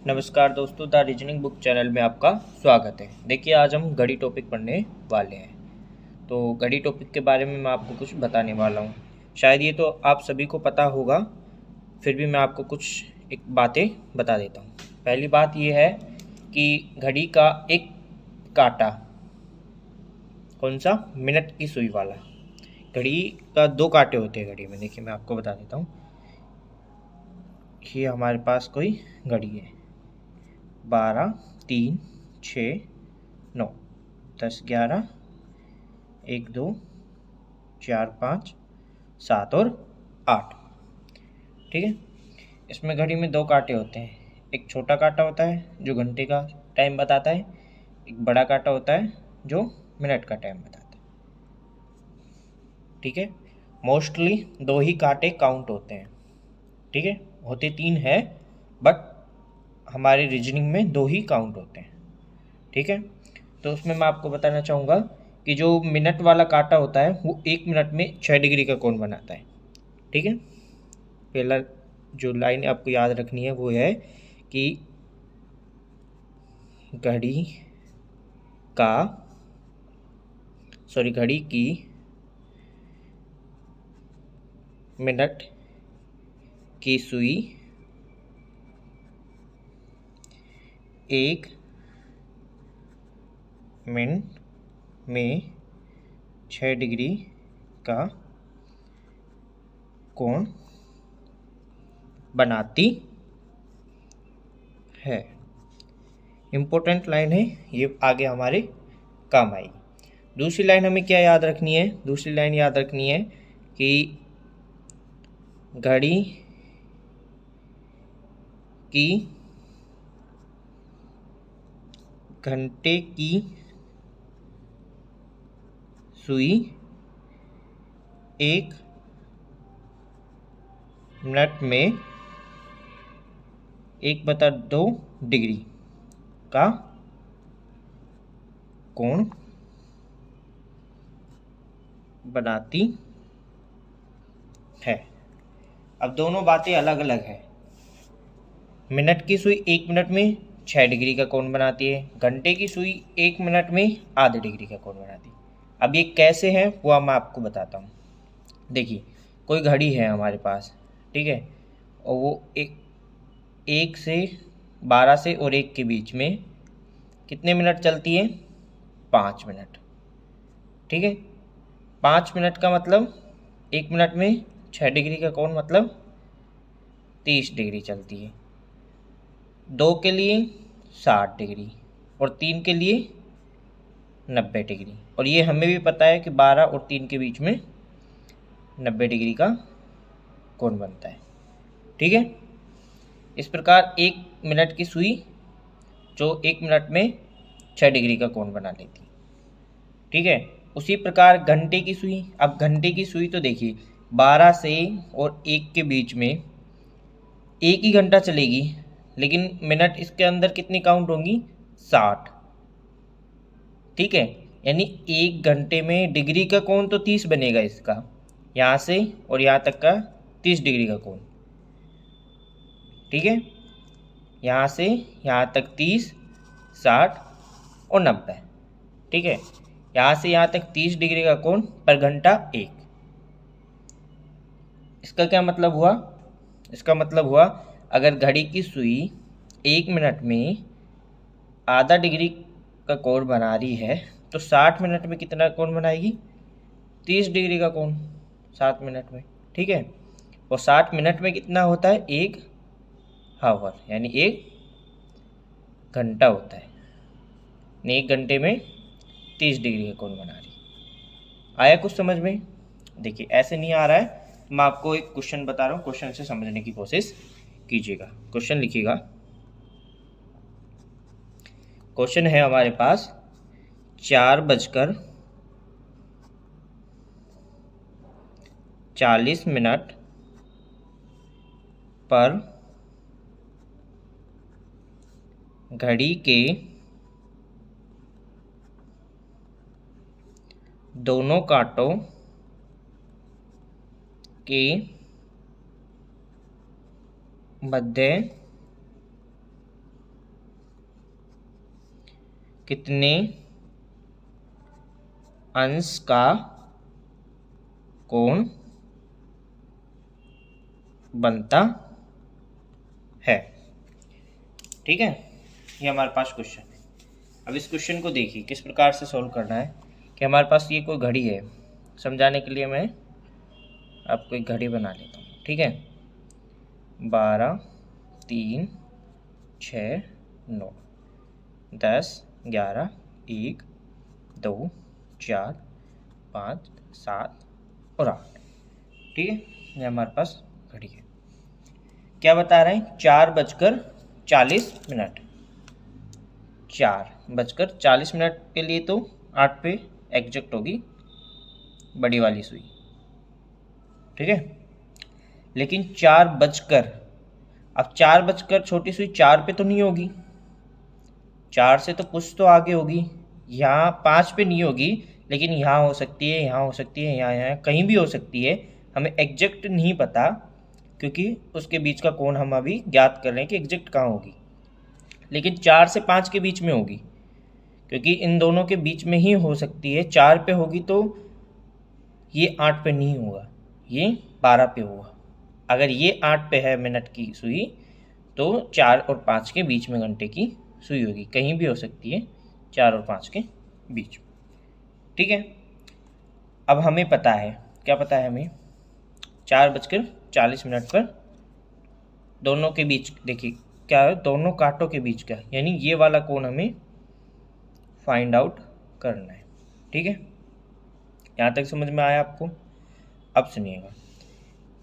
नमस्कार दोस्तों, the reasoning book channel में आपका स्वागत है। देखिए, आज हम घड़ी टॉपिक पढ़ने वाले हैं। तो घड़ी टॉपिक के बारे में मैं आपको कुछ बताने वाला हूँ। शायद ये तो आप सभी को पता होगा, फिर भी मैं आपको कुछ एक बातें बता देता हूँ। पहली बात ये है कि घड़ी का एक काटा, कौन सा, मिनट की सुई वाला। घड़ी का दो कांटे होते हैं घड़ी में। देखिए, मैं आपको बता देता हूँ। ये हमारे पास कोई घड़ी है, 12, 3, 6, 9, 10, 11, 1, 2, 4, 5, 7 और 8। ठीक है। इसमें घड़ी में दो कांटे होते हैं। एक छोटा कांटा होता है जो घंटे का टाइम बताता है, एक बड़ा कांटा होता है जो मिनट का टाइम बताता है। ठीक है। मोस्टली दो ही कांटे काउंट होते हैं। ठीक है, होते तीन है, बट हमारे रीजनिंग में दो ही काउंट होते हैं। ठीक है। तो उसमें मैं आपको बताना चाहूँगा कि जो मिनट वाला कांटा होता है वो 1 मिनट में 6 डिग्री का कोण बनाता है। ठीक है। पहला जो लाइन आपको याद रखनी है वो है कि घड़ी की मिनट की सुई 1 मिनट में 6 डिग्री का कोण बनाती है। इम्पोर्टेंट लाइन है ये, आगे हमारे काम आएगी। दूसरी लाइन हमें क्या याद रखनी है? दूसरी लाइन याद रखनी है कि घड़ी की घंटे की सुई 1 मिनट में 1/2 डिग्री का कोण बनाती है। अब दोनों बातें अलग अलग है। मिनट की सुई 1 मिनट में 6 डिग्री का कोण बनाती है, घंटे की सुई 1 मिनट में आधे डिग्री का कोण बनाती है। अब ये कैसे है वो मैं आपको बताता हूँ। देखिए, कोई घड़ी है हमारे पास, ठीक है, और वो एक से 12 से और 1 के बीच में कितने मिनट चलती है? 5 मिनट। ठीक है। 5 मिनट का मतलब 1 मिनट में 6 डिग्री का कोण मतलब 30 डिग्री चलती है। 2 के लिए 60 डिग्री और 3 के लिए 90 डिग्री। और ये हमें भी पता है कि 12 और 3 के बीच में 90 डिग्री का कोण बनता है। ठीक है। इस प्रकार 1 मिनट की सुई जो 1 मिनट में 6 डिग्री का कोण बना लेती। ठीक है। उसी प्रकार घंटे की सुई, अब घंटे की सुई तो देखिए 12 से और 1 के बीच में एक ही घंटा चलेगी, लेकिन मिनट इसके अंदर कितनी काउंट होंगी? 60। ठीक है। यानी 1 घंटे में डिग्री का कोण तो 30 बनेगा इसका, यहाँ से और यहाँ तक का 30 डिग्री का कोण। ठीक है। यहाँ से यहाँ तक 30, 60 और 90। ठीक है। यहाँ से यहाँ तक 30 डिग्री का कोण पर घंटा 1। इसका क्या मतलब हुआ? इसका मतलब हुआ अगर घड़ी की सुई 1 मिनट में आधा डिग्री का कोण बना रही है तो 60 मिनट में कितना कोण बनाएगी? 30 डिग्री का कोण 7 मिनट में। ठीक है। और 60 मिनट में कितना होता है? 1 आवर, यानी 1 घंटा होता है। 1 घंटे में 30 डिग्री का कोण बना रही। आया कुछ समझ में? देखिए, ऐसे नहीं आ रहा है तो मैं आपको एक क्वेश्चन बता रहा हूँ, क्वेश्चन से समझने की कोशिश कीजिएगा। क्वेश्चन लिखिएगा। क्वेश्चन है हमारे पास 4:40 पर घड़ी के दोनों कांटों के मध्य कितने अंश का कोण बनता है। ठीक है, ये हमारे पास क्वेश्चन है। अब इस क्वेश्चन को देखिए किस प्रकार से सॉल्व करना है कि हमारे पास ये कोई घड़ी है। समझाने के लिए मैं आपको एक घड़ी बना लेता हूँ। ठीक है, 12, 3, 6, 9, 10, 11, 1, 2, 4, 5, 7 और 8। ठीक है, ये हमारे पास घड़ी है। क्या बता रहे हैं? 4:40 4:40 के लिए तो 8 पे एग्जैक्ट होगी बड़ी वाली सुई। ठीक है, लेकिन 4 बजकर छोटी सुई 4 पे तो नहीं होगी, 4 से तो कुछ तो आगे होगी। यहाँ 5 पे नहीं होगी, लेकिन यहाँ हो सकती है, यहाँ हो सकती है, यहाँ कहीं भी हो सकती है। हमें एग्जैक्ट नहीं पता, क्योंकि उसके बीच का कोण हम अभी ज्ञात कर रहे हैं कि एग्जैक्ट कहाँ होगी। लेकिन 4 से 5 के बीच में होगी, क्योंकि इन दोनों के बीच में ही हो सकती है। 4 पे होगी तो ये 8 पे नहीं होगा, ये 12 पे होगा। अगर ये 8 पे है मिनट की सुई, तो 4 और 5 के बीच में घंटे की सुई होगी। कहीं भी हो सकती है 4 और 5 के बीच में। ठीक है, अब हमें पता है, क्या पता है हमें? 4:40 पर दोनों के बीच, देखिए क्या है, दोनों कांटों के बीच का, यानी ये वाला कोण हमें फाइंड आउट करना है। ठीक है, यहाँ तक समझ में आया आपको? अब सुनिएगा,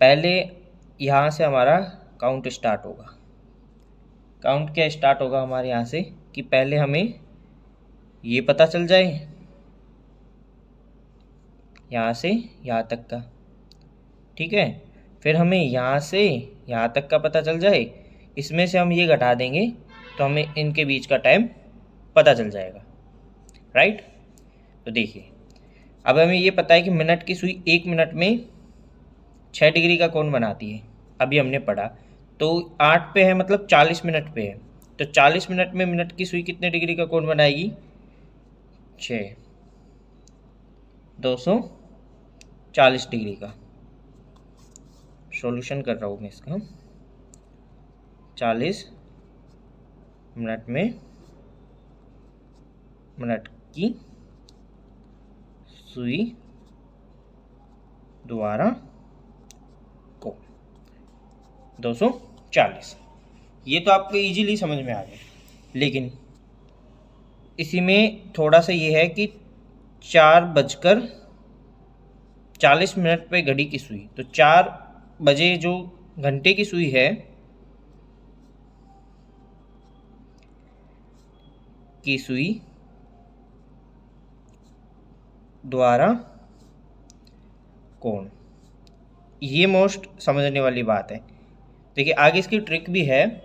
पहले यहाँ से हमारा काउंट स्टार्ट होगा। काउंट क्या स्टार्ट होगा हमारे यहाँ से कि पहले हमें ये पता चल जाए यहाँ से यहाँ तक का। ठीक है, फिर हमें यहाँ से यहाँ तक का पता चल जाए, इसमें से हम ये घटा देंगे तो हमें इनके बीच का टाइम पता चल जाएगा। राइट, तो देखिए अब हमें ये पता है कि मिनट की सुई 1 मिनट में 6 डिग्री का कोण बनाती है, अभी हमने पढ़ा। तो 8 पे है मतलब 40 मिनट पे है, तो 40 मिनट में मिनट की सुई कितने डिग्री का कोण बनाएगी? 6, 240 डिग्री का। सॉल्यूशन कर रहा हूँ मैं इसका। 40 मिनट में मिनट की सुई द्वारा कोण 240। ये तो आपको इजीली समझ में आ गया, लेकिन इसी में थोड़ा सा ये है कि 4:40 पे घड़ी की सुई, तो 4 बजे जो घंटे की सुई है की सुई द्वारा कोण, ये मोस्ट समझने वाली बात है। देखिए आगे इसकी ट्रिक भी है,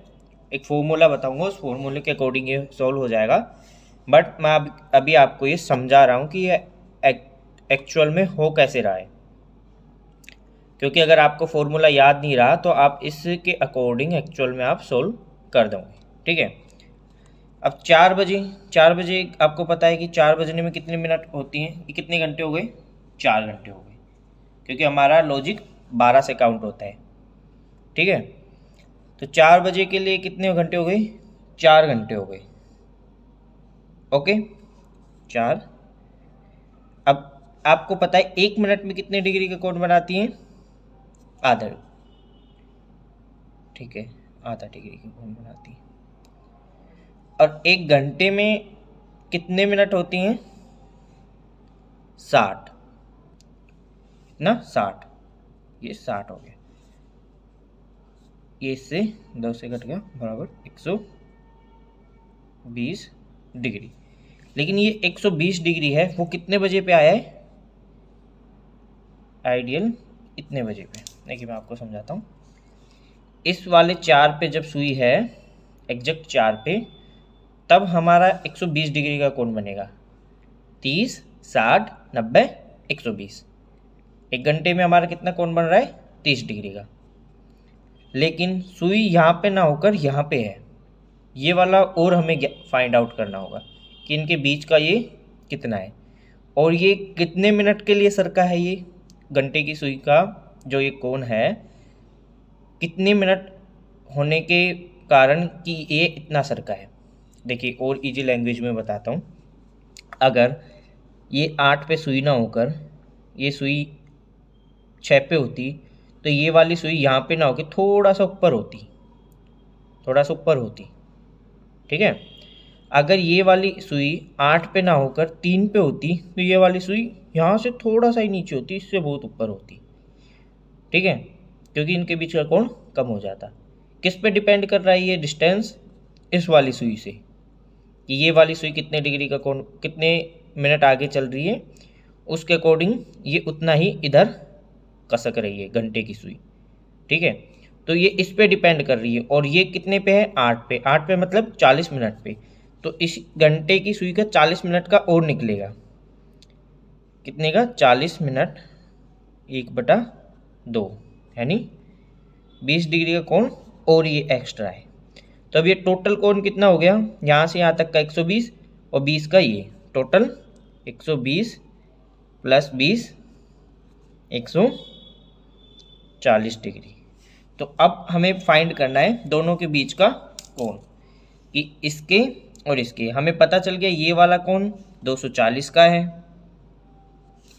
एक फॉर्मूला बताऊंगा, उस फॉर्मूले के अकॉर्डिंग ये सॉल्व हो जाएगा। बट मैं अभी आपको ये समझा रहा हूँ कि ये एक्चुअल में हो कैसे रहा है, क्योंकि अगर आपको फॉर्मूला याद नहीं रहा तो आप इसके अकॉर्डिंग एक्चुअल में आप सोल्व कर दोगे। ठीक है, अब 4 बजे आपको पता है कि 4 बजने में कितने मिनट होती हैं, ये कितने घंटे हो गए? 4 घंटे हो गए, क्योंकि हमारा लॉजिक 12 से काउंट होता है। ठीक है, तो 4 बजे के लिए कितने घंटे हो गए? 4 घंटे हो गए। ओके, 4। अब आपको पता है 1 मिनट में कितने डिग्री का कोण बनाती हैं? आधा। ठीक है, आधा डिग्री का कोण बनाती है। और 1 घंटे में कितने मिनट होती हैं? 60 ना, 60। ये 60 हो गया, ये इससे 2 से घट गया, बराबर 120 डिग्री। लेकिन ये 120 डिग्री है, वो कितने बजे पे आया है? आइडियल इतने बजे पे। देखिए मैं आपको समझाता हूँ। इस वाले 4 पे जब सुई है, एग्जैक्ट 4 पे, तब हमारा 120 डिग्री का कोण बनेगा। 30, 60, 90, 120। 1 घंटे में हमारा कितना कोण बन रहा है? 30 डिग्री का। लेकिन सुई यहाँ पे ना होकर यहाँ पे है, ये वाला और हमें फाइंड आउट करना होगा। कि इनके बीच का ये कितना है, और ये कितने मिनट के लिए सरका है, ये घंटे की सुई का जो ये कोण है कितने मिनट होने के कारण कि ये इतना सरका है। देखिए और इजी लैंग्वेज में बताता हूँ, अगर ये 8 पे सुई ना होकर ये सुई 6 पे होती तो ये वाली सुई यहाँ पे ना होकर थोड़ा सा ऊपर होती, थोड़ा सा ऊपर होती, ठीक है। अगर ये वाली सुई 8 पे ना होकर 3 पे होती तो ये वाली सुई यहाँ से थोड़ा सा ही नीचे होती, इससे बहुत ऊपर होती, ठीक है, क्योंकि इनके बीच का कोण कम हो जाता। किस पे डिपेंड कर रहा है ये डिस्टेंस, इस वाली सुई से, कि ये वाली सुई कितने डिग्री का कोण, कितने मिनट आगे चल रही है, उसके अकॉर्डिंग ये उतना ही इधर कसक रही है घंटे की सुई, ठीक है। तो ये इस पे डिपेंड कर रही है, और ये कितने पे है, 8 पे, 8 पे मतलब 40 मिनट पे, तो इस घंटे की सुई का 40 मिनट का और निकलेगा, कितने का, 40 मिनट 1/2, यानी 20 डिग्री का कोण और ये एक्स्ट्रा है। तो अब ये टोटल कोण कितना हो गया, यहाँ से यहाँ तक का 120 और 20 का ये, टोटल 120 प्लस 20 140 डिग्री। तो अब हमें फाइंड करना है दोनों के बीच का कोण, कि इसके और इसके, हमें पता चल गया ये वाला कोण 240 का है,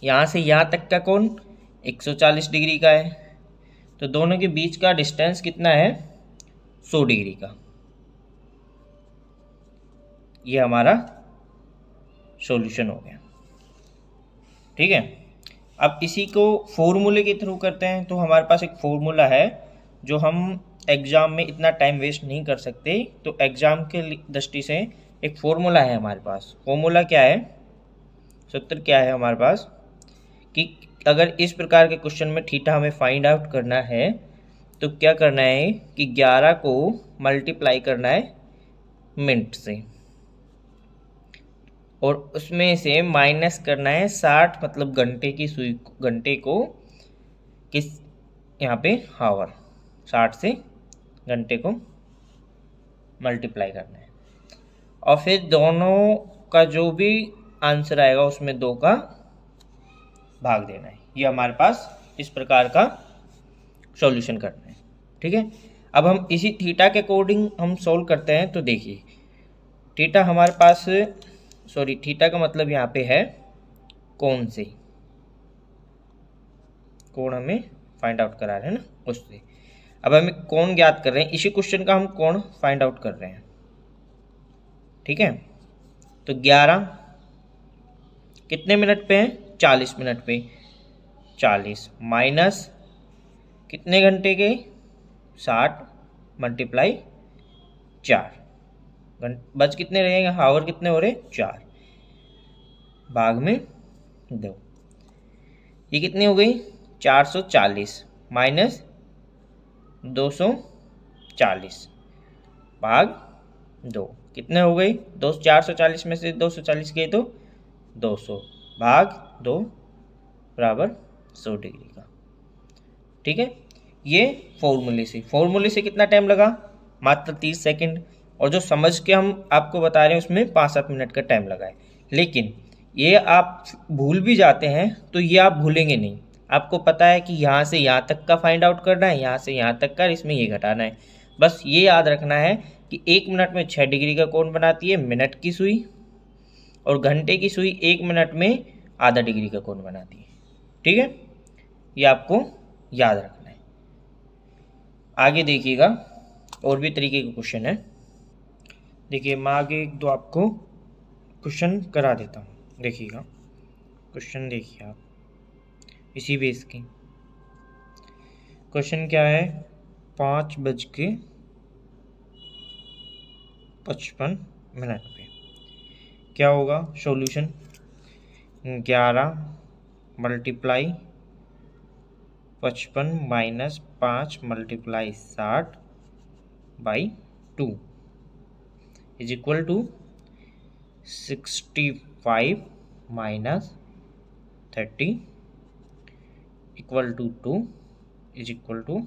यहाँ से यहाँ तक का कोण 140 डिग्री का है, तो दोनों के बीच का डिस्टेंस कितना है, 100 डिग्री का। ये हमारा सॉल्यूशन हो गया, ठीक है। अब इसी को फॉर्मूले के थ्रू करते हैं, तो हमारे पास एक फॉर्मूला है जो हम एग्ज़ाम में इतना टाइम वेस्ट नहीं कर सकते, तो एग्ज़ाम के दृष्टि से एक फॉर्मूला है हमारे पास। फॉर्मूला क्या है, सूत्र क्या है हमारे पास, कि अगर इस प्रकार के क्वेश्चन में थीटा हमें फाइंड आउट करना है तो क्या करना है कि 11 को मल्टीप्लाई करना है मिनट से, और उसमें से माइनस करना है 60, मतलब घंटे की सुई, घंटे को किस यहाँ पे हावर, 60 से घंटे को मल्टीप्लाई करना है, और फिर दोनों का जो भी आंसर आएगा उसमें 2 का भाग देना है। ये हमारे पास इस प्रकार का सॉल्यूशन करना है, ठीक है। अब हम इसी थीटा के अकॉर्डिंग हम सोल्व करते हैं, तो देखिए थीटा हमारे पास, सॉरी थीटा का मतलब यहाँ पे है कोण से, कोण हमें फाइंड आउट करा रहे हैं ना उससे। अब हमें कोण ज्ञात कर रहे हैं, इसी क्वेश्चन का हम कोण फाइंड आउट कर रहे हैं, ठीक है। तो 11 कितने मिनट पे है, 40 मिनट पे, 40 माइनस कितने घंटे के, 60 मल्टीप्लाई 4, बच कितने रहेंगे, हावर कितने हो रहे, 4 भाग में 2, ये कितनी हो गई, 440 माइनस 240 भाग 2, कितने हो गई, 440 में से 240 गए तो 200 भाग 2 बराबर 100 डिग्री का, ठीक है। ये फॉर्मूले से कितना टाइम लगा, मात्र 30 सेकंड, और जो समझ के हम आपको बता रहे हैं उसमें 5-7 मिनट का टाइम लगा है। लेकिन ये आप भूल भी जाते हैं तो ये आप भूलेंगे नहीं, आपको पता है कि यहाँ से यहाँ तक का फाइंड आउट करना है, यहाँ से यहाँ तक का, इसमें ये घटाना है। बस ये याद रखना है कि 1 मिनट में 6 डिग्री का कोण बनाती है मिनट की सुई, और घंटे की सुई 1 मिनट में आधा डिग्री का कोण बनाती है, ठीक है। ये आपको याद रखना है। आगे देखिएगा और भी तरीके के क्वेश्चन है। देखिए मैं आगे 1-2 आपको क्वेश्चन करा देता हूँ, देखिएगा क्वेश्चन देखिए आप इसी बेस की। क्वेश्चन क्या है, 5:55 पे क्या होगा solution, 11 multiply 55 minus 5 multiply 60 by 2 is equal to 65 minus 30 equal to 2 is equal to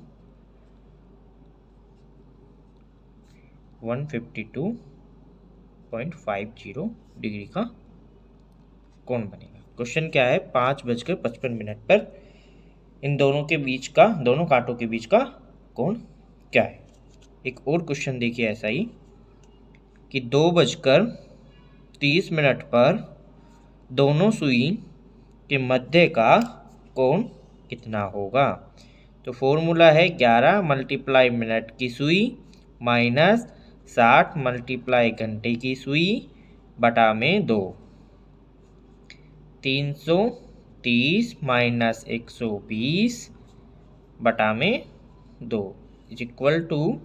152 1.50 degree का कोण बनेगा। क्वेश्चन क्या है, 5:55 पर इन दोनों कांटों के बीच का कोण क्या है। एक और क्वेश्चन देखिए ऐसा ही कि 2:30 पर दोनों सुई के मध्य का कोण कितना होगा। तो फॉर्मूला है 11 मल्टीप्लाई मिनट की सुई माइनस 60 मल्टीप्लाई घंटे की सुई बटा में 2। 330 माइनस 120 बटा में 2 इज इक्वल टू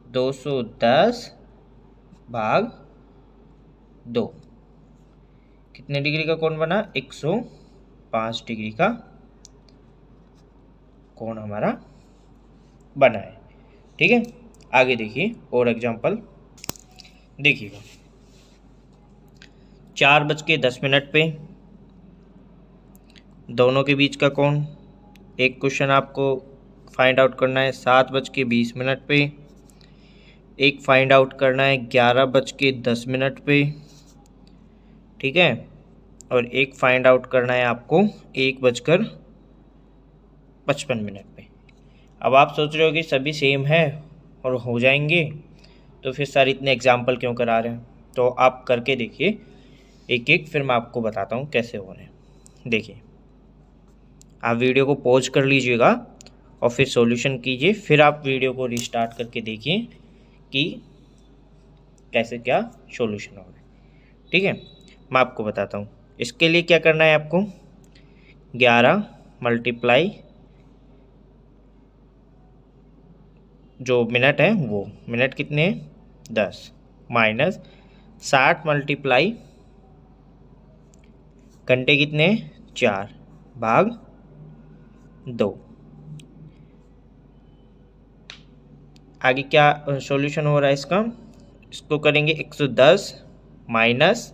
210 भाग 2। कितने डिग्री का कोण बना, 105 डिग्री का कोण हमारा बना है। ठीक है, आगे देखिए और एग्जांपल देखिएगा। 4:10 पे दोनों के बीच का कोण। एक क्वेश्चन आपको फाइंड आउट करना है 7:20 पे, एक फाइंड आउट करना है 11:10 पे, ठीक है, और एक फाइंड आउट करना है आपको 1:55 पे। अब आप सोच रहे हो कि सभी सेम है और हो जाएंगे, तो फिर सर इतने एग्जाम्पल क्यों करा रहे हैं। तो आप करके देखिए एक एक, फिर मैं आपको बताता हूँ कैसे हो रहे हैं। देखिए, आप वीडियो को पॉज कर लीजिएगा और फिर सॉल्यूशन कीजिए, फिर आप वीडियो को रिस्टार्ट करके देखिए कि कैसे क्या सॉल्यूशन हो रहा है। ठीक है, मैं आपको बताता हूँ। इसके लिए क्या करना है आपको, 11 मल्टीप्लाई जो मिनट है वो मिनट कितने हैं 10 माइनस 60 मल्टीप्लाई घंटे कितने 4 भाग 2। आगे क्या सॉल्यूशन हो रहा है इसका, इसको करेंगे 110 माइनस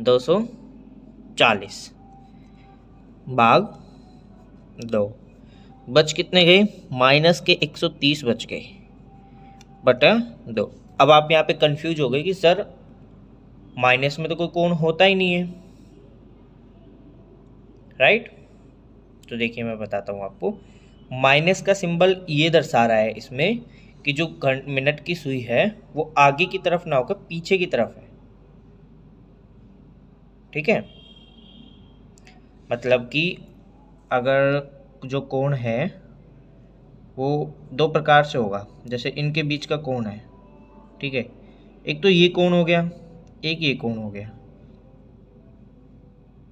240 भाग 2। बच कितने गए, माइनस के 130 बच गए बटा 2। अब आप यहाँ पे कंफ्यूज हो गए कि सर माइनस में तो कोई कोण होता ही नहीं है, राइट। तो देखिए मैं बताता हूँ आपको, माइनस का सिंबल ये दर्शा रहा है इसमें कि जो मिनट की सुई है वो आगे की तरफ ना होकर पीछे की तरफ है। ठीक है, मतलब कि अगर जो कोण है वो दो प्रकार से होगा, जैसे इनके बीच का कोण है, ठीक है, एक तो ये कोण हो गया, एक ये कोण हो गया।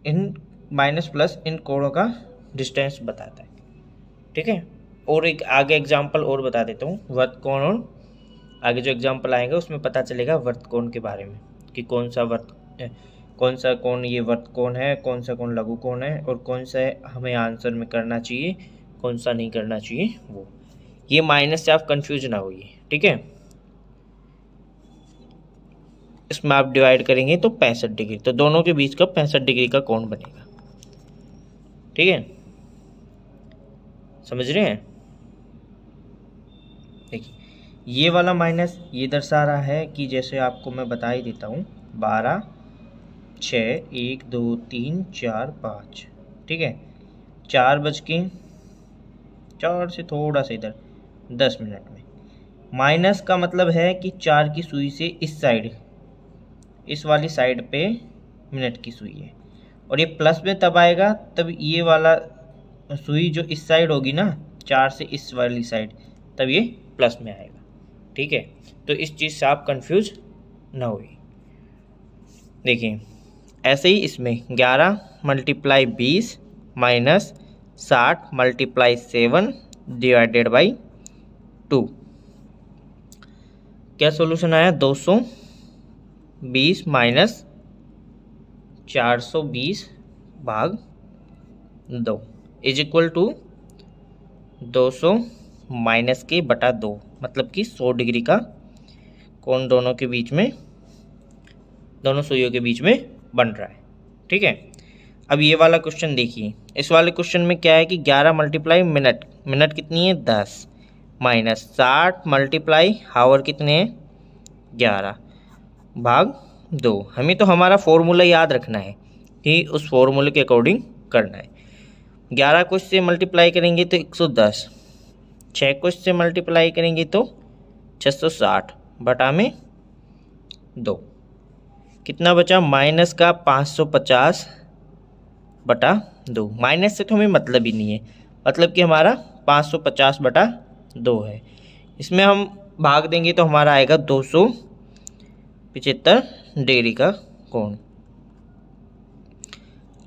इन माइनस प्लस इन कोणों का डिस्टेंस बताता है। ठीक है, और एक आगे एग्जांपल और बता देता हूँ वृत्तकोण, और आगे जो एग्जांपल आएगा उसमें पता चलेगा वृत्तकोण के बारे में कि कौन सा कोण ये वृत्तकोण है, कौन सा कोण लघु कोण है, और कौन सा हमें आंसर में करना चाहिए, कौन सा नहीं करना चाहिए। वो ये माइनस से आप कंफ्यूज ना होइए। ठीक है, इसमें आप डिवाइड करेंगे तो 65 डिग्री, तो दोनों के बीच का 65 डिग्री का कोण बनेगा। ठीक है, समझ रहे हैं। देखिए ये वाला माइनस ये दर्शा रहा है कि जैसे आपको मैं बता ही देता हूँ 12 6 1 2 3 4 5। ठीक है, 4 से थोड़ा सा इधर 10 मिनट में। माइनस का मतलब है कि 4 की सुई से इस साइड, इस वाली साइड पे मिनट की सुई है, और ये प्लस में तब आएगा तब ये वाला सुई जो इस साइड होगी ना 4 से इस वाली साइड, तब ये प्लस में आएगा। ठीक है, तो इस चीज़ से आप कंफ्यूज ना हुई। देखिए ऐसे ही इसमें 11 multiply 20 minus 60 multiply 7 divided by 2। क्या सॉल्यूशन आया, 220 माइनस 420 भाग 2 इज इक्वल टू 200 माइनस के बटा 2, मतलब कि 100 डिग्री का कोण दोनों के बीच में, दोनों सुइयों के बीच में बन रहा है। ठीक है, अब ये वाला क्वेश्चन देखिए। इस वाले क्वेश्चन में क्या है कि 11 मल्टीप्लाई मिनट, मिनट कितनी है 10, माइनस 60 मल्टीप्लाई हावर कितने हैं 11 भाग 2। हमें तो हमारा फॉर्मूला याद रखना है कि उस फॉर्मूले के अकॉर्डिंग करना है। 11 को इससे मल्टीप्लाई करेंगे तो 110, 6 को इससे मल्टीप्लाई करेंगे तो 660 बटा में 2। कितना बचा? माइनस का 550 बटा 2। माइनस से तो हमें मतलब ही नहीं है, मतलब कि हमारा 550 बटा 2 है। इसमें हम भाग देंगे तो हमारा आएगा 275 डिग्री का कोण।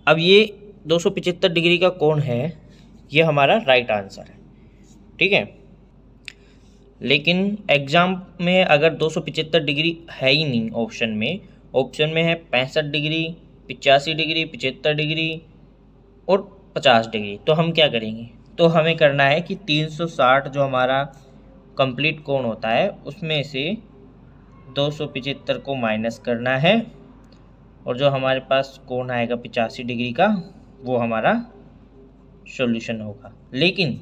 अब ये 275 डिग्री का कोण है, ये हमारा राइट आंसर है, ठीक है। लेकिन एग्जाम में अगर 275 डिग्री है ही नहीं ऑप्शन में है 65 डिग्री, 85 डिग्री, 75 डिग्री और 50 डिग्री, तो हम क्या करेंगे? तो हमें करना है कि 360 जो हमारा कंप्लीट कोण होता है उसमें से 275 को माइनस करना है, और जो हमारे पास कोण आएगा 85 डिग्री का वो हमारा सॉल्यूशन होगा। लेकिन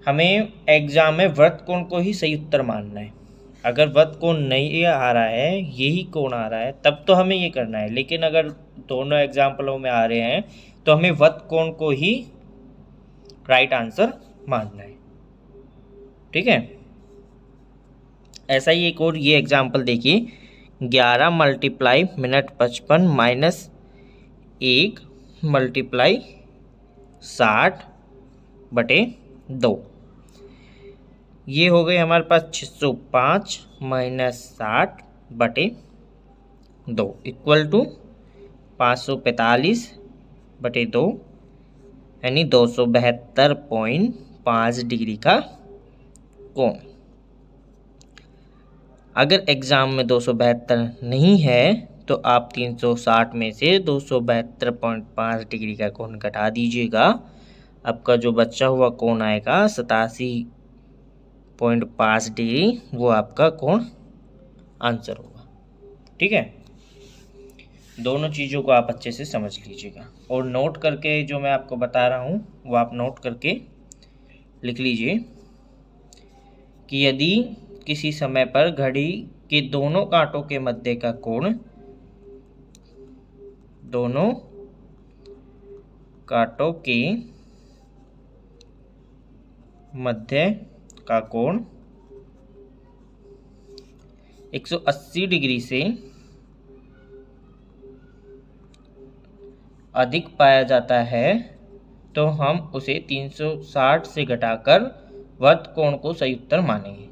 हमें एग्जाम में वृत्त कोण को ही सही उत्तर मानना है। अगर वृत्त कोण नहीं आ रहा है, यही कोण आ रहा है, तब तो हमें ये करना है। लेकिन अगर दोनों एग्जाम्पलों में आ रहे हैं तो हमें वृत्त कोण को ही राइट आंसर मानना है, ठीक है। ऐसा ही एक और ये एग्जाम्पल देखिए, 11 मल्टीप्लाई मिनट 55 माइनस 1 मल्टीप्लाई 60 बटे 2। ये हो गए हमारे पास 605 माइनस 60 बटे 2 इक्वल टू 545 बटे 2 यानी 272.5 डिग्री का कोण। अगर एग्ज़ाम में 272 नहीं है तो आप 360 में से 272.5 डिग्री का कोण घटा दीजिएगा। आपका जो बचा हुआ कोण आएगा 87.5 डिग्री, वो आपका कोण आंसर होगा, ठीक है। दोनों चीज़ों को आप अच्छे से समझ लीजिएगा और नोट करके जो मैं आपको बता रहा हूँ वो आप नोट करके लिख लीजिए कि यदि किसी समय पर घड़ी के दोनों कांटों के मध्य का कोण, दोनों कांटों के मध्य का कोण 180 डिग्री से अधिक पाया जाता है तो हम उसे 360 से घटाकर वृत्त कोण को सही उत्तर मानेंगे,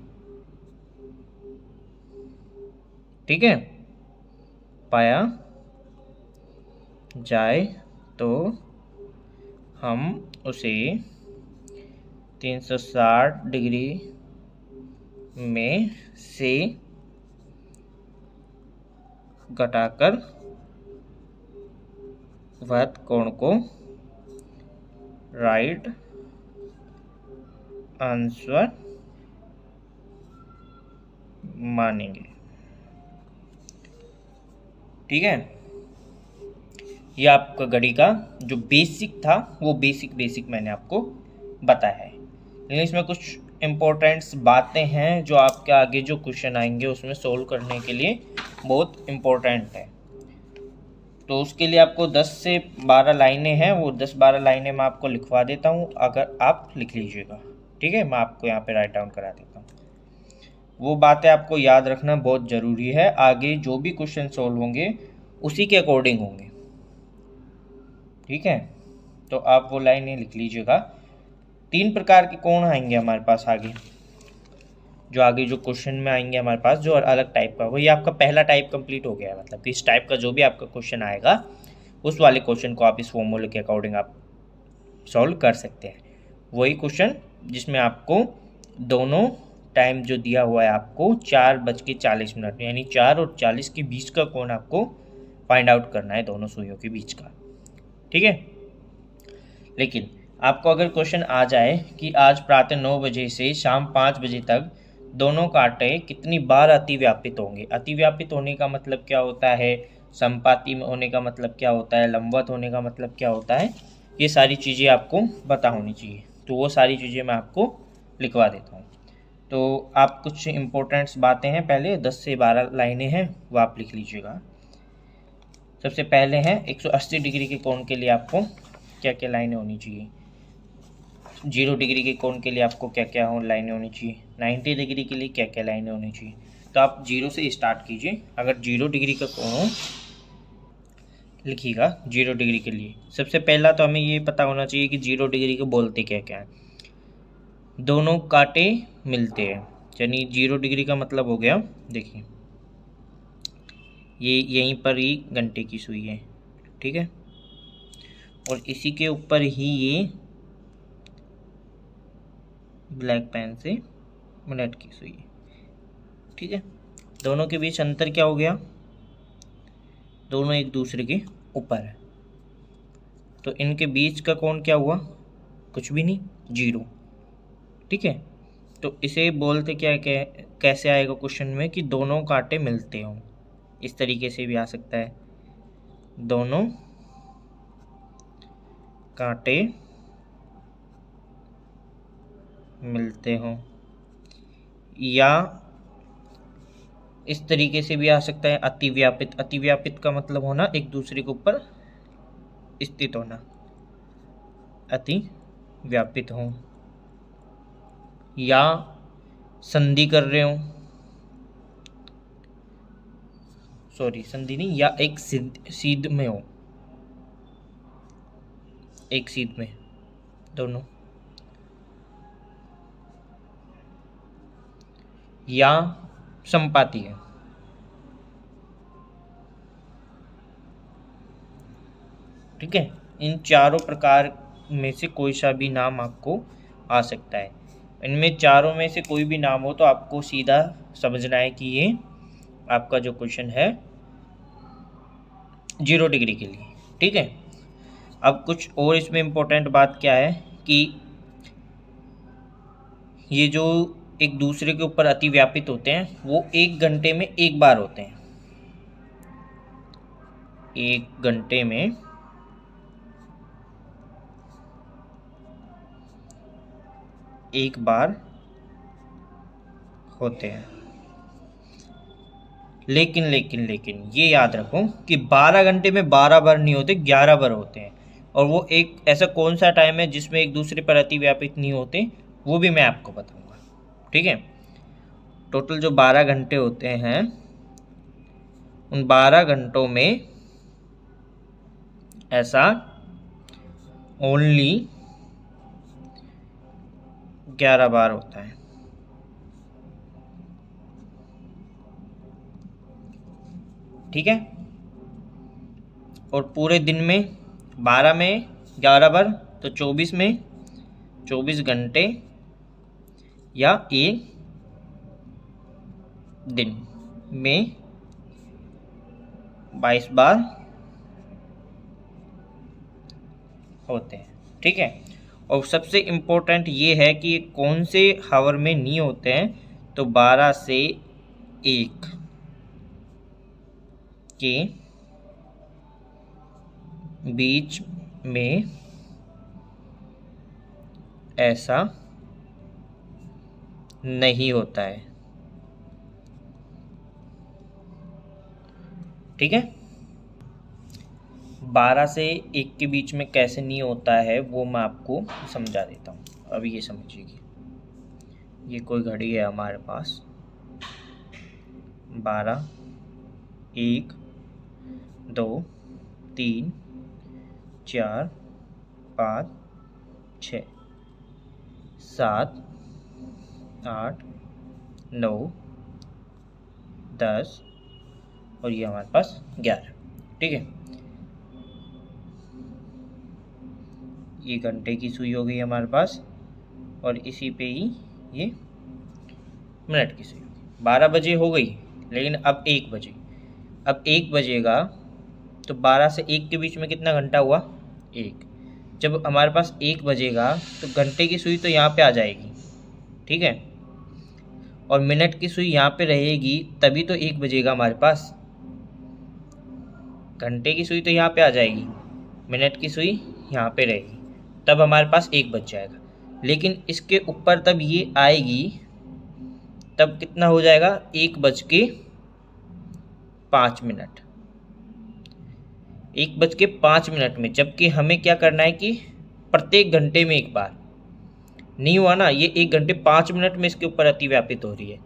ठीक है। पाया जाए तो हम उसे 360 डिग्री में से घटाकर वृत्त कोण को राइट आंसर मानेंगे, ठीक है। ये आपका घड़ी का जो बेसिक था वो बेसिक मैंने आपको बताया है। लेकिन इसमें कुछ इम्पोर्टेंट्स बातें हैं जो आपके आगे जो क्वेश्चन आएंगे उसमें सोल्व करने के लिए बहुत इम्पोर्टेंट है। तो उसके लिए आपको 10 से 12 लाइनें हैं, वो 10-12 लाइनें मैं आपको लिखवा देता हूँ, अगर आप लिख लीजिएगा, ठीक है। मैं आपको यहाँ पे राइट डाउन करा देता हूँ। वो बातें आपको याद रखना बहुत ज़रूरी है, आगे जो भी क्वेश्चन सोल्व होंगे उसी के अकॉर्डिंग होंगे, ठीक है। तो आप वो लाइनें लिख लीजिएगा। 3 प्रकार के कोण आएंगे हमारे पास आगे, जो आगे जो क्वेश्चन में आएंगे हमारे पास जो अलग टाइप का, वही आपका पहला टाइप कंप्लीट हो गया है। मतलब कि इस टाइप का जो भी आपका क्वेश्चन आएगा उस वाले क्वेश्चन को आप इस फॉर्मूले के अकॉर्डिंग आप सॉल्व कर सकते हैं। वही क्वेश्चन जिसमें आपको दोनों टाइम जो दिया हुआ है आपको 4:40 यानी 4 और 40 के बीच का कोण आपको फाइंड आउट करना है, दोनों सुइयों के बीच का, ठीक है। लेकिन आपको अगर क्वेश्चन आ जाए कि आज प्रातः 9 बजे से शाम 5 बजे तक दोनों कांटे कितनी बार अतिव्यापित होंगे। अतिव्यापित होने का मतलब क्या होता है, संपाती में होने का मतलब क्या होता है, लंबवत होने का मतलब क्या होता है, ये सारी चीज़ें आपको पता होनी चाहिए। तो वो सारी चीज़ें मैं आपको लिखवा देता हूँ। तो आप कुछ इम्पोर्टेंट्स बातें हैं, पहले 10 से 12 लाइनें हैं वो आप लिख लीजिएगा। सबसे पहले हैं 180 डिग्री के कोण के लिए आपको क्या क्या लाइनें होनी चाहिए, 0 डिग्री के कोण के लिए आपको क्या क्या लाइनें होनी चाहिए, 90 डिग्री के लिए क्या क्या लाइनें होनी चाहिए। तो आप 0 से स्टार्ट कीजिए। अगर 0 डिग्री का कोण हो लिखिएगा 0 डिग्री के लिए। सबसे पहला तो हमें ये पता होना चाहिए कि 0 डिग्री को बोलते क्या क्या है। दोनों कांटे मिलते हैं, यानी 0 डिग्री का मतलब हो गया, देखिए ये यहीं पर ही घंटे की सुई है, ठीक है, और इसी के ऊपर ही ये ब्लैक पेन से मिनट की सुई है, ठीक है। दोनों के बीच अंतर क्या हो गया, दोनों एक दूसरे के ऊपर है, तो इनके बीच का कोण क्या हुआ, कुछ भी नहीं, 0, ठीक है। तो इसे बोलते क्या कैसे आएगा क्वेश्चन में कि दोनों कांटे मिलते हों, इस तरीके से भी आ सकता है, दोनों कांटे मिलते हों, या इस तरीके से भी आ सकता है अतिव्यापित। अतिव्यापित का मतलब होना एक दूसरे के ऊपर स्थित होना, अतिव्यापित हो, या संधि कर रहे हो, सॉरी संधि नहीं, या एक सीध में हो, एक सीध में दोनों, या संपाती है, ठीक है। इन चारों प्रकार में से कोई सा भी नाम आपको आ सकता है। इनमें चारों में से कोई भी नाम हो तो आपको सीधा समझना है कि ये आपका जो क्वेश्चन है 0 डिग्री के लिए, ठीक है। अब कुछ और इसमें इम्पोर्टेंट बात क्या है कि ये जो एक दूसरे के ऊपर अतिव्यापित होते हैं वो 1 घंटे में एक बार होते हैं, 1 घंटे में एक बार होते हैं। लेकिन ये याद रखो कि 12 घंटे में 12 बार नहीं होते, 11 बार होते हैं। और वो एक ऐसा कौन सा टाइम है जिसमें एक दूसरे पर अतिव्यापित नहीं होते, वो भी मैं आपको बताऊंगा, ठीक है। टोटल जो 12 घंटे होते हैं उन 12 घंटों में ऐसा ओनली 11 बार होता है, ठीक है। और पूरे दिन में 12 में 11 बार, तो 24 में 24 घंटे या एक दिन में 22 बार होते हैं, ठीक है। और सबसे इम्पोर्टेंट ये है कि कौन से हावर में नहीं होते हैं, तो 12 से 1 के बीच में ऐसा नहीं होता है, ठीक है। 12 से 1 के बीच में कैसे नहीं होता है वो मैं आपको समझा देता हूँ। अभी ये समझिए, ये कोई घड़ी है हमारे पास, 12, 1, 2, 3, 4, 5, 6, 7, 8, 9, 10 और ये हमारे पास 11, ठीक है। ये घंटे की सुई हो गई हमारे पास, और इसी पे ही ये मिनट की सुई। 12 बजे हो गई, लेकिन अब 1 बजे, अब 1 बजेगा तो 12 से 1 के बीच में कितना घंटा हुआ, 1। जब हमारे पास 1 बजेगा तो घंटे की सुई तो यहाँ पे आ जाएगी, ठीक है, और मिनट की सुई यहाँ पे रहेगी, तभी तो 1 बजेगा हमारे पास। घंटे की सुई तो यहाँ पे आ जाएगी, मिनट की सुई यहाँ पे रहेगी, तब हमारे पास 1 बज जाएगा। लेकिन इसके ऊपर तब ये आएगी तब कितना हो जाएगा 1:05। 1:05 में, जबकि हमें क्या करना है कि प्रत्येक घंटे में एक बार। नहीं हुआ ना, ये 1:05 में इसके ऊपर अतिव्यापित हो रही है,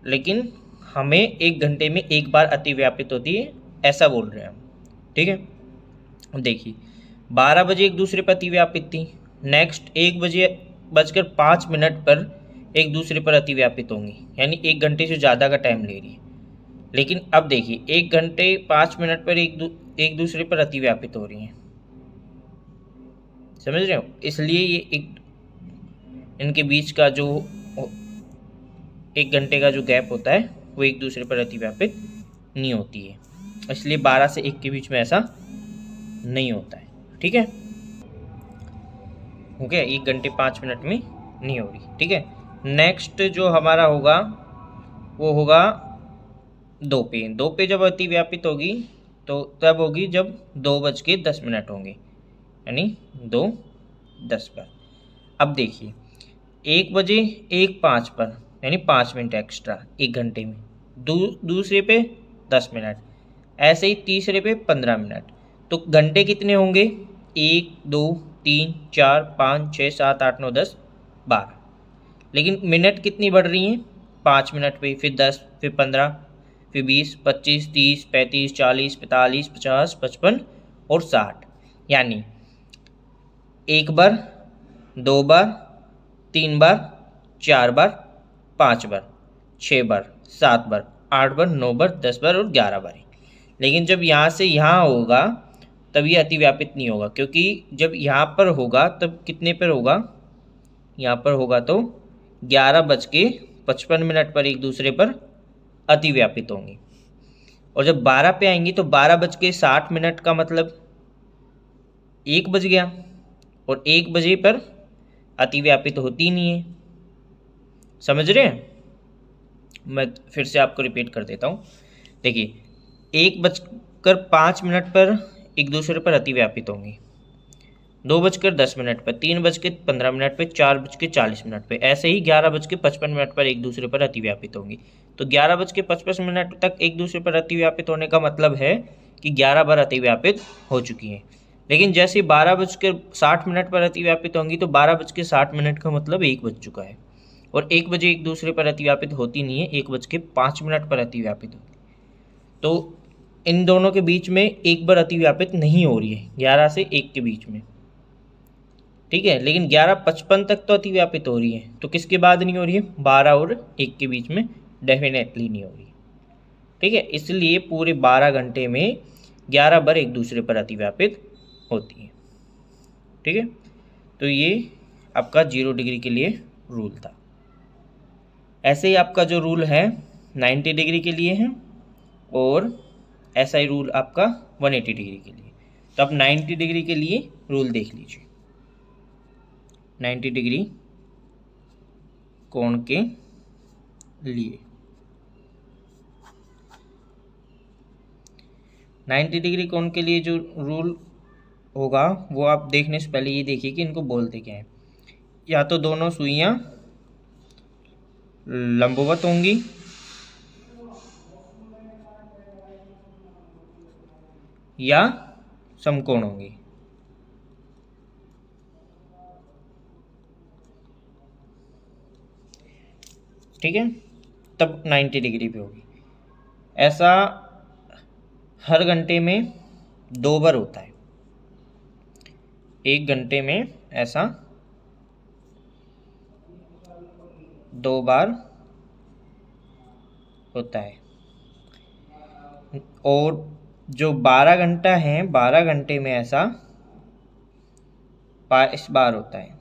लेकिन हमें 1 घंटे में एक बार अतिव्यापित होती है, ऐसा बोल रहे हैं हम। ठीक है, देखिए 12 बजे एक दूसरे पर अतिव्यापित थी, नेक्स्ट 1:05 पर एक दूसरे पर अतिव्यापित होंगी, यानी 1 घंटे से ज़्यादा का टाइम ले रही है। लेकिन अब देखिए 1 घंटे 5 मिनट पर एक दूसरे पर अतिव्यापित हो रही हैं, समझ रहे हो? इसलिए ये इनके बीच का जो 1 घंटे का जो गैप होता है वो एक दूसरे पर अतिव्यापित नहीं होती है, इसलिए 12 से 1 के बीच में ऐसा नहीं होता है। ठीक है, हो गया, 1 घंटे 5 मिनट में नहीं हो रही। ठीक है, नेक्स्ट जो हमारा होगा वो होगा 2 पे। 2 पे जब अतिव्यापित होगी तो तब होगी जब 2:10 होंगे, यानी 2:10 पर। अब देखिए 1:05 पर, यानी 5 मिनट एक्स्ट्रा 1 घंटे में, दूसरे पे 10 मिनट, ऐसे ही तीसरे पे 15 मिनट। तो घंटे कितने होंगे? 1 2 3 4 5 6 7 8 9 10 12। लेकिन मिनट कितनी बढ़ रही हैं? 5 मिनट पे, फिर 10, फिर 15, फिर 20, 25, 30, 35, 40, 45, 50, 55 और 60। यानी 1 बार, 2 बार, 3 बार, 4 बार, 5 बार, 6 बार, 7 बार, 8 बार, 9 बार, 10 बार और 11 बार। लेकिन जब यहाँ से यहाँ होगा तब ये अतिव्यापित नहीं होगा, क्योंकि जब यहाँ पर होगा तब कितने पर होगा? यहाँ पर होगा तो 11:55 पर एक दूसरे पर अतिव्यापित होंगी। और जब 12 पे आएंगी तो 12:60 का मतलब 1 बज गया, और 1 बजे पर अतिव्यापित होती नहीं है। समझ रहे हैं? मैं फिर से आपको रिपीट कर देता हूँ। देखिए 1:05 पर एक दूसरे पर अतिव्यापित होंगी, 2:10 पर, 3:15 पर, 4:40 पर, ऐसे ही 11:55 पर एक दूसरे पर अतिव्यापित होंगी। तो 11:55 तक एक दूसरे पर अतिव्यापित होने का मतलब है कि 11 बार अतिव्यापित हो चुकी हैं। लेकिन जैसे 12:60 पर अतिव्यापित होंगी तो 12:60 का मतलब 1 बज चुका है, और 1 बजे एक दूसरे पर अतिव्यापित होती नहीं है, 1:05 पर अतिव्यापित होती। तो इन दोनों के बीच में एक बार अतिव्यापित नहीं हो रही है 11 से 1 के बीच में। ठीक है, लेकिन 11:55 तक तो अतिव्यापित हो रही है, तो किसके बाद नहीं हो रही है? 12 और 1 के बीच में डेफिनेटली नहीं हो रही। ठीक है, इसलिए पूरे 12 घंटे में 11 बार एक दूसरे पर अतिव्यापित होती है। ठीक है, तो ये आपका 0 डिग्री के लिए रूल था। ऐसे ही आपका जो रूल है 90 डिग्री के लिए है, और ऐसा ही रूल आपका 180 डिग्री के लिए। तो अब 90 डिग्री के लिए रूल देख लीजिए। 90 डिग्री कोण के लिए 90 डिग्री कोण के लिए जो रूल होगा वो आप देखने से पहले ये देखिए कि इनको बोलते क्या है। या तो दोनों सुइयां लंबवत होंगी, या समकोण होंगी। ठीक है, तब 90 डिग्री पे होगी। ऐसा हर घंटे में 2 बार होता है, 1 घंटे में ऐसा 2 बार होता है। और जो 12 घंटा है, 12 घंटे में ऐसा 22 बार होता है।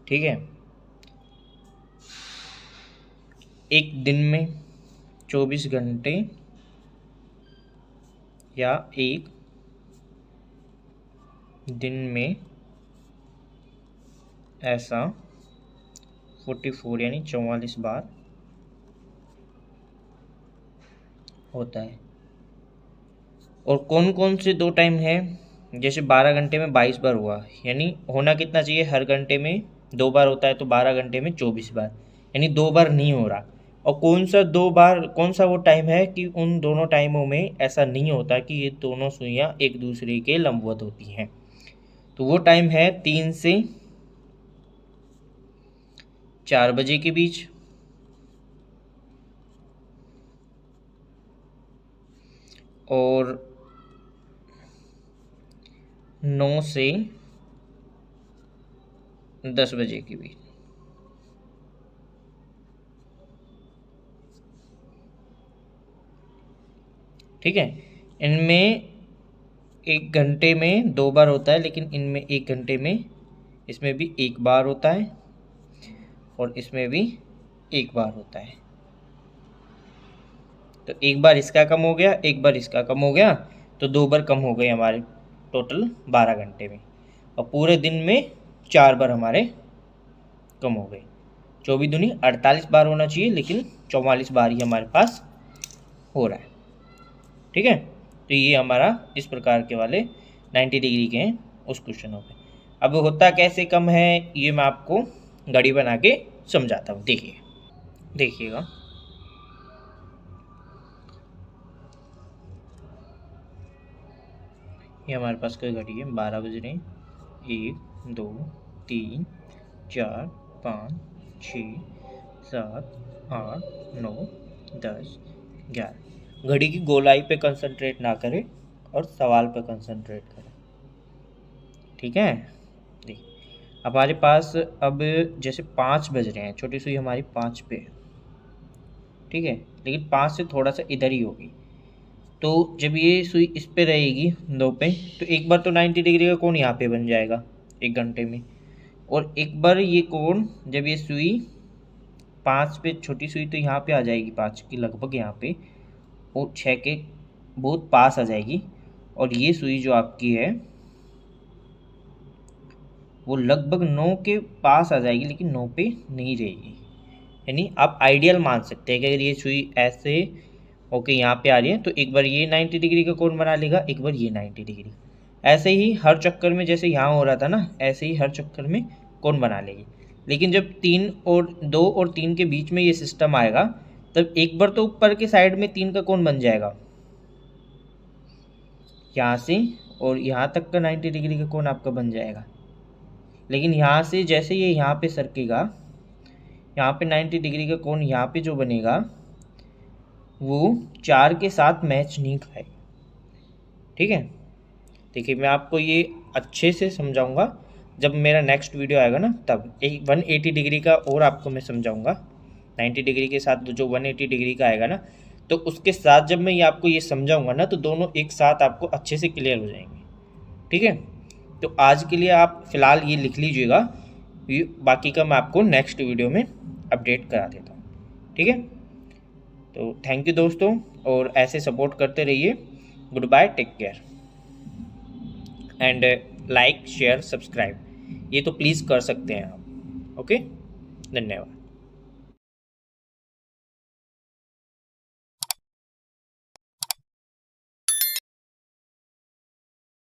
ठीक है, एक दिन में 24 घंटे या एक दिन में ऐसा 44 यानी 44 बार होता है। और कौन कौन से 2 टाइम है, जैसे 12 घंटे में 22 बार हुआ, यानी होना कितना चाहिए, हर घंटे में 2 बार होता है, तो 12 घंटे में 24 बार, यानी 2 बार नहीं हो रहा। और कौन सा 2 बार, कौन सा वो टाइम है कि उन दोनों टाइमों में ऐसा नहीं होता कि ये दोनों सुइयाँ एक दूसरे के लंबवत होती हैं। तो वो टाइम है 3 से 4 बजे के बीच, और 9 से 10 बजे के बीच। ठीक है, इनमें 1 घंटे में 2 बार होता है, लेकिन इनमें 1 घंटे में इसमें भी 1 बार होता है और इसमें भी 1 बार होता है। तो 1 बार इसका कम हो गया, 1 बार इसका कम हो गया, तो 2 बार कम हो गए हमारे टोटल 12 घंटे में। और पूरे दिन में 4 बार हमारे कम हो गए। 24 दूनी 48 बार होना चाहिए, लेकिन 44 बार ही हमारे पास हो रहा है। ठीक है, तो ये हमारा इस प्रकार के वाले 90 डिग्री के हैं उस क्वेश्चनों पे। अब होता कैसे कम है, ये मैं आपको घड़ी बना के समझाता हूँ। देखिएगा, ये हमारे पास कोई घड़ी है, 12 बज रहे हैं, 1 2 3 4 5 6 7 8 9 10 11। घड़ी की गोलाई पे कंसंट्रेट ना करें और सवाल पे कंसंट्रेट करें। ठीक है, देखिए हमारे पास अब जैसे 5 बज रहे हैं, छोटी सुई हमारी 5 पे है। ठीक है, लेकिन 5 से थोड़ा सा इधर ही होगी, तो जब ये सुई इस पे रहेगी 2 पे, तो एक बार तो 90 डिग्री का कोण यहाँ पे बन जाएगा 1 घंटे में, और एक बार ये कोण जब ये सुई 5 पे, छोटी सुई तो यहाँ पे आ जाएगी 5 की लगभग यहाँ पे, और 6 के बहुत पास आ जाएगी, और ये सुई जो आपकी है वो लगभग 9 के पास आ जाएगी, लेकिन 9 पे नहीं रहेगी। यानी आप आइडियल मान सकते हैं कि अगर ये सुई ऐसे ओके यहाँ पे आ रही है, तो एक बार ये 90 डिग्री का कोण बना लेगा, एक बार ये 90 डिग्री। ऐसे ही हर चक्कर में, जैसे यहाँ हो रहा था ना, ऐसे ही हर चक्कर में कोण बना लेगी। लेकिन जब 2 और 3 के बीच में ये सिस्टम आएगा, तब एक बार तो ऊपर के साइड में 3 का कोण बन जाएगा, यहाँ से और यहाँ तक का 90 डिग्री का कोण आपका बन जाएगा। लेकिन यहाँ से जैसे ये यहाँ पे सरकेगा, यहाँ पे 90 डिग्री का कोण यहाँ पे जो बनेगा वो 4 के साथ मैच नहीं खाएगा। ठीक है, देखिए मैं आपको ये अच्छे से समझाऊंगा जब मेरा नेक्स्ट वीडियो आएगा ना, तब 180 डिग्री का और आपको मैं समझाऊंगा। 90 डिग्री के साथ जो 180 डिग्री का आएगा ना, तो उसके साथ जब मैं ये आपको ये समझाऊंगा ना, तो दोनों एक साथ आपको अच्छे से क्लियर हो जाएंगे। ठीक है, तो आज के लिए आप फिलहाल ये लिख लीजिएगा, बाकी का मैं आपको नेक्स्ट वीडियो में अपडेट करा देता हूँ। ठीक है, तो थैंक यू दोस्तों, और ऐसे सपोर्ट करते रहिए। Good bye, take care, and like share subscribe ये तो प्लीज़ कर सकते हैं आप। ओके, धन्यवाद।